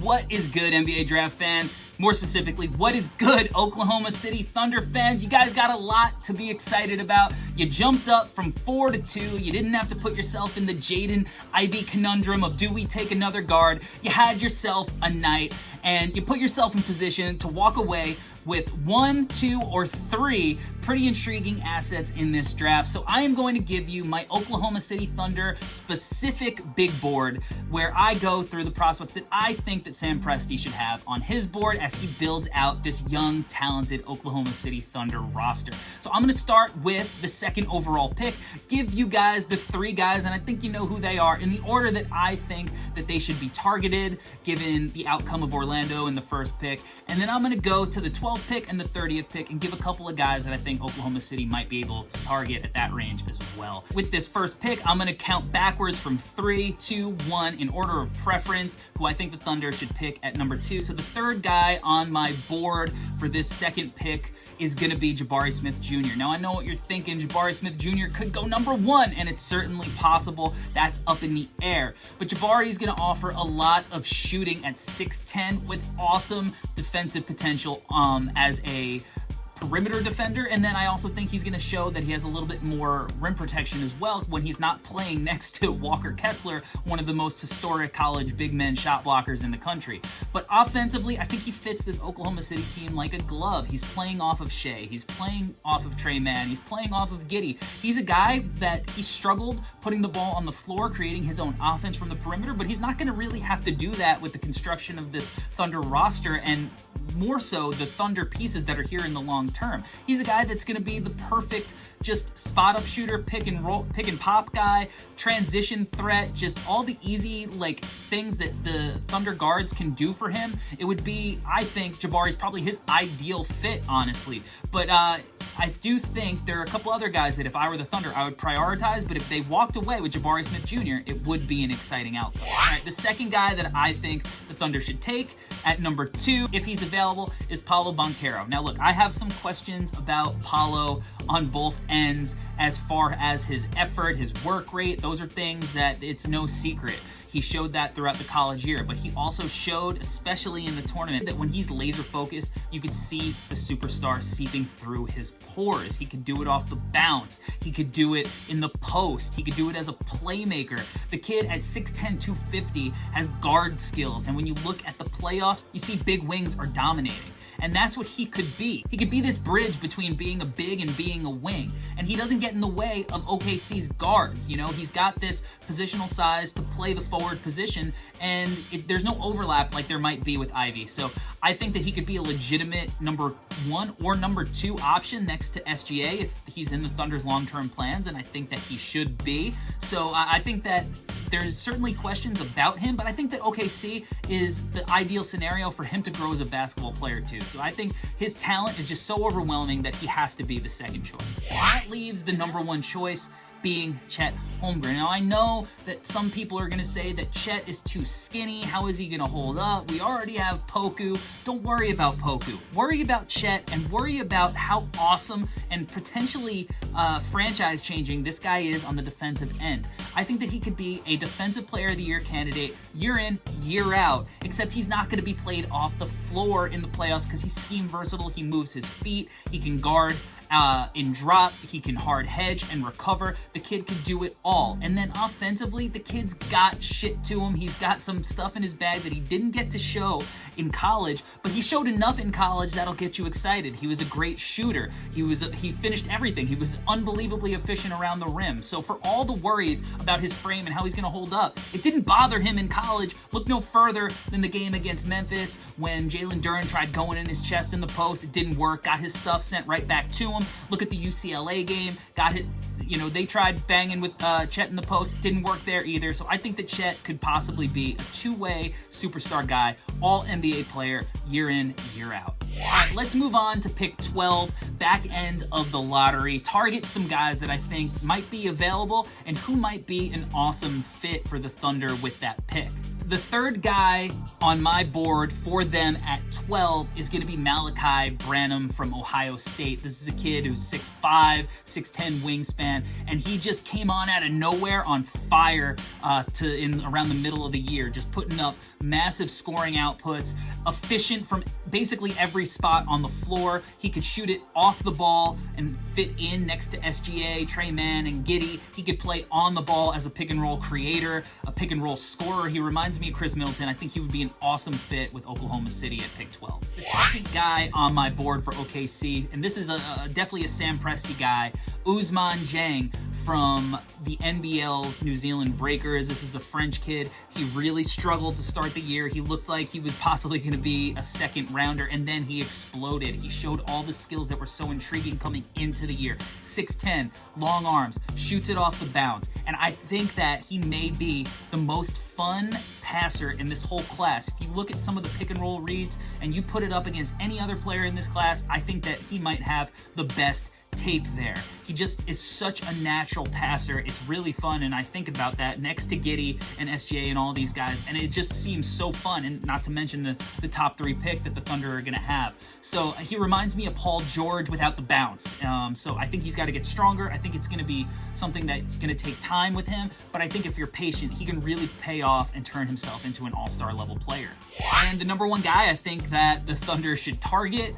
What is good, NBA Draft fans? More specifically, what is good, Oklahoma City Thunder fans? You guys got a lot to be excited about. You jumped up from 4-2. You didn't have to put yourself in the Jaden Ivey conundrum of do we take another guard. You had yourself a night, and you put yourself in position to walk away with 1, 2, or 3 pretty intriguing assets in this draft. So I am going to give you my Oklahoma City Thunder specific big board where I go through the prospects that I think that Sam Presti should have on his board as he builds out this young, talented Oklahoma City Thunder roster. So I'm going to start with the second overall pick, give you guys the 3 guys, and I think you know who they are, in the order that I think that they should be targeted given the outcome of Orlando in the first pick. And then I'm going to go to the 12th pick and the 30th pick and give a couple of guys that I think Oklahoma City might be able to target at that range as well. With this first pick, I'm going to count backwards from 3, 2, 1 in order of preference, who I think the Thunder should pick at number 2. So the third guy on my board for this second pick is going to be Jabari Smith Jr. Now, I know what you're thinking. Jabari Smith Jr. could go number 1, and it's certainly possible. That's up in the air. But Jabari is going to offer a lot of shooting at 6'10" with awesome defensive potential as a perimeter defender, and then I also think he's going to show that he has a little bit more rim protection as well when he's not playing next to Walker Kessler, one of the most historic college big men shot blockers in the country. But offensively, I think he fits this Oklahoma City team like a glove. He's playing off of Shea, he's playing off of Trey Mann, he's playing off of Giddey. He's a guy that he struggled putting the ball on the floor, creating his own offense from the perimeter, but he's not going to really have to do that with the construction of this Thunder roster, and more so the Thunder pieces that are here in the long term. He's a guy that's going to be the perfect just spot up shooter, pick and roll, pick and pop guy, transition threat, just all the easy things that the Thunder guards can do for him. It would be, I think, Jabari's probably his ideal fit, honestly. But I do think there are a couple other guys that if I were the Thunder, I would prioritize, but if they walked away with Jabari Smith Jr., it would be an exciting outcome. All right, the second guy that I think the Thunder should take at number 2, if he's available, is Paulo Bonkero. Now look, I have some questions about Paulo on both ends as far as his effort, his work rate. Those are things that it's no secret. He showed that throughout the college year, but he also showed, especially in the tournament, that when he's laser focused, you could see the superstar seeping through his pores. He could do it off the bounce. He could do it in the post. He could do it as a playmaker. The kid at 6'10", 250 has guard skills, and when you look at the playoffs, you see big wings are dominating. And that's what he could be. He could be this bridge between being a big and being a wing. And he doesn't get in the way of OKC's guards. You know, he's got this positional size to play the forward position, and there's no overlap like there might be with Ivey. So I think that he could be a legitimate number 1 or number 2 option next to SGA if he's in the Thunder's long-term plans, and I think that he should be. So I think that there's certainly questions about him, but I think that OKC is the ideal scenario for him to grow as a basketball player too. So I think his talent is just so overwhelming that he has to be the second choice. That leaves the number 1 choice being Chet Hombre. Now, I know that some people are going to say that Chet is too skinny. How is he going to hold up? We already have Poku. Don't worry about Poku. Worry about Chet, and worry about how awesome and potentially franchise-changing this guy is on the defensive end. I think that he could be a Defensive Player of the Year candidate year in, year out, except he's not going to be played off the floor in the playoffs because he's scheme versatile. He moves his feet. He can guard in drop, he can hard hedge and recover. The kid can do it all. And then offensively, the kid's got shit to him. He's got some stuff in his bag that he didn't get to show in college, but he showed enough in college that'll get you excited. He was a great shooter. He finished everything. He was unbelievably efficient around the rim. So for all the worries about his frame and how he's going to hold up, it didn't bother him in college. Look no further than the game against Memphis when Jalen Duren tried going in his chest in the post. It didn't work. Got his stuff sent right back to him. Look at the UCLA game. Got hit. They tried banging with Chet in the post. Didn't work there either. So I think that Chet could possibly be a two-way superstar guy, all NBA player, year in, year out. All right, let's move on to pick 12, back end of the lottery. Target some guys that I think might be available and who might be an awesome fit for the Thunder with that pick. The third guy on my board for them at 12 is going to be Malachi Barrett from Ohio State. This is a kid who's 6'5", 6'10" wingspan, and he just came on out of nowhere on fire around the middle of the year, just putting up massive scoring outputs, efficient from basically every spot on the floor. He could shoot it off the ball and fit in next to SGA, Trey Mann, and Giddey. He could play on the ball as a pick and roll creator, a pick and roll scorer. He reminds me of Chris Middleton. I think he would be an awesome fit with Oklahoma City at pick 12. The second guy on my board for OKC, and this is definitely a Sam Presti guy, Umar Jang from the NBL's New Zealand Breakers. This is a French kid. He really struggled to start the year. He looked like he was possibly going to be a second rounder, and then he exploded. He showed all the skills that were so intriguing coming into the year. 6'10", long arms, shoots it off the bounce. And I think that he may be the most fun passer in this whole class. If you look at some of the pick and roll reads and you put it up against any other player in this class, I think that he might have the best tape there. He just is such a natural passer. It's really fun, and I think about that next to Giddey and SGA and all these guys, and it just seems so fun, and not to mention the top 3 pick that the Thunder are going to have. So he reminds me of Paul George without the bounce. So I think he's got to get stronger. I think it's going to be something that's going to take time with him, but I think if you're patient, he can really pay off and turn himself into an all-star level player. And the number one guy I think that the Thunder should target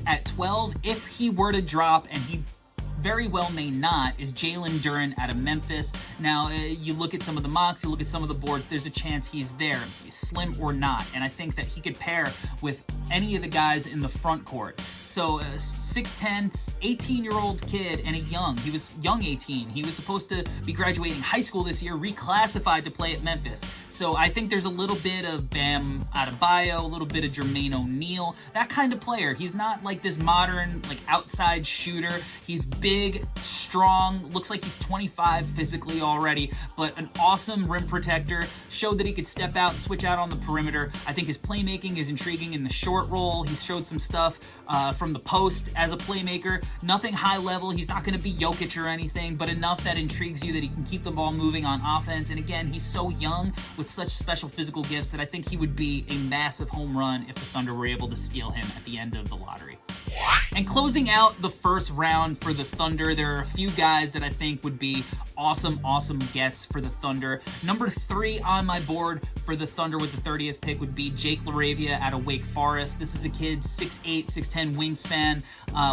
at 12, if he were to drop, and he very well may not, is Jalen Duren out of Memphis. Now, you look at some of the mocks, you look at some of the boards, there's a chance he's there, slim or not, and I think that he could pair with any of the guys in the front court. So, 6'10", 18-year-old kid, and he was young 18. He was supposed to be graduating high school this year, reclassified to play at Memphis. So I think there's a little bit of Bam Adebayo, a little bit of Jermaine O'Neal, that kind of player. He's not like this modern, like, outside shooter. He's big, strong, looks like he's 25 physically already, but an awesome rim protector. Showed that he could step out and switch out on the perimeter. I think his playmaking is intriguing in the short roll. He showed some stuff from the post as a playmaker. Nothing high level. He's not going to be Jokic or anything, but enough that intrigues you that he can keep the ball moving on offense. And again, he's so young with such special physical gifts that I think he would be a massive home run if the Thunder were able to steal him at the end of the lottery. And closing out the first round for the Thunder, there are a few guys that I think would be awesome gets for the Thunder. Number 3 on my board for the Thunder with the 30th pick would be Jake Laravia out of Wake Forest. This is a kid, 6'8", 6'10" wingspan,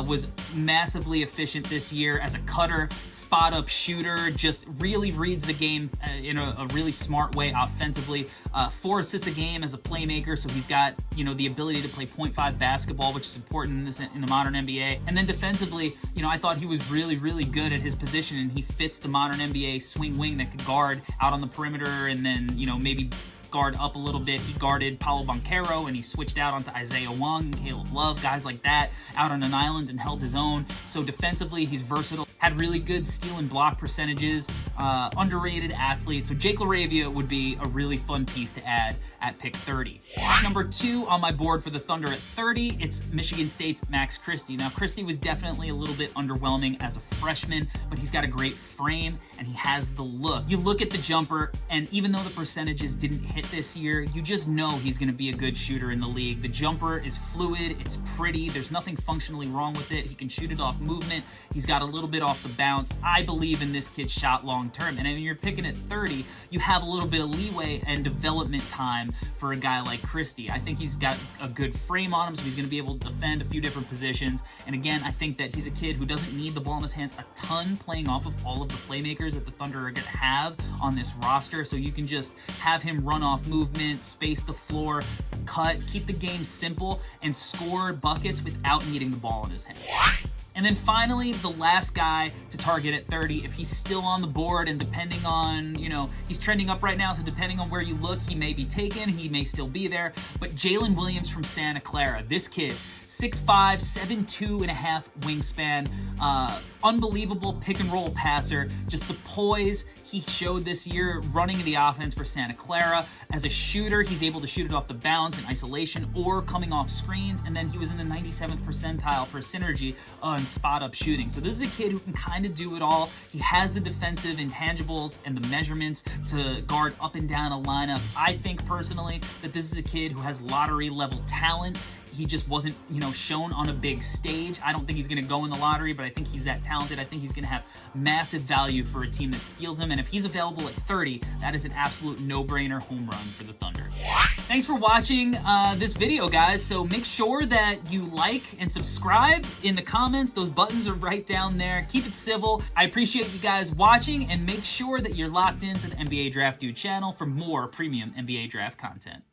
was massively efficient this year as a cutter, spot-up shooter, just really reads the game in a really smart way offensively. 4 assists a game as a playmaker, so he's got, the ability to play .5 basketball, which is important in the modern NBA. And then defensively, I thought he was really good at his position, and he fits the modern NBA swing wing that could guard out on the perimeter and then, maybe guard up a little bit. He guarded Paulo Bonkero, and he switched out onto Isaiah Wong and Caleb Love, guys like that, out on an island, and held his own. So defensively, he's versatile, had really good steal and block percentages, underrated athlete. So Jake Laravia would be a really fun piece to add at pick 30. Number 2 on my board for the Thunder at 30, it's Michigan State's Max Christy. Now, Christy was definitely a little bit underwhelming as a freshman, but he's got a great frame, and he has the look. You look at the jumper, and even though the percentages didn't hit this year, you just know he's going to be a good shooter in the league. The jumper is fluid, it's pretty, there's nothing functionally wrong with it. He can shoot it off movement, he's got a little bit off the bounce. I believe in this kid's shot long term, and when you're picking at 30, you have a little bit of leeway and development time for a guy like Christy. I think he's got a good frame on him, so he's going to be able to defend a few different positions. And again, I think that he's a kid who doesn't need the ball in his hands a ton, playing off of all of the playmakers that the Thunder are going to have on this roster. So you can just have him run off movement, space the floor, cut, keep the game simple, and score buckets without needing the ball in his hands. And then finally, the last guy to target at 30, if he's still on the board, and depending on, he's trending up right now, so depending on where you look, he may be taken, he may still be there, but Jalen Williams from Santa Clara, this kid, 6'5", 7'2" and a half wingspan, unbelievable pick and roll passer. Just the poise he showed this year running the offense for Santa Clara. As a shooter, he's able to shoot it off the bounce in isolation or coming off screens, and then he was in the 97th percentile per synergy in spot-up shooting. So this is a kid who can kind of do it all. He has the defensive intangibles and the measurements to guard up and down a lineup. I think personally that this is a kid who has lottery-level talent. He just wasn't, shown on a big stage. I don't think he's going to go in the lottery, but I think he's that talented. I think he's going to have massive value for a team that steals him. And if he's available at 30, that is an absolute no-brainer home run for the Thunder. Thanks for watching this video, guys. So make sure that you like and subscribe in the comments. Those buttons are right down there. Keep it civil. I appreciate you guys watching, and make sure that you're locked into the NBA Draft Dude channel for more premium NBA draft content.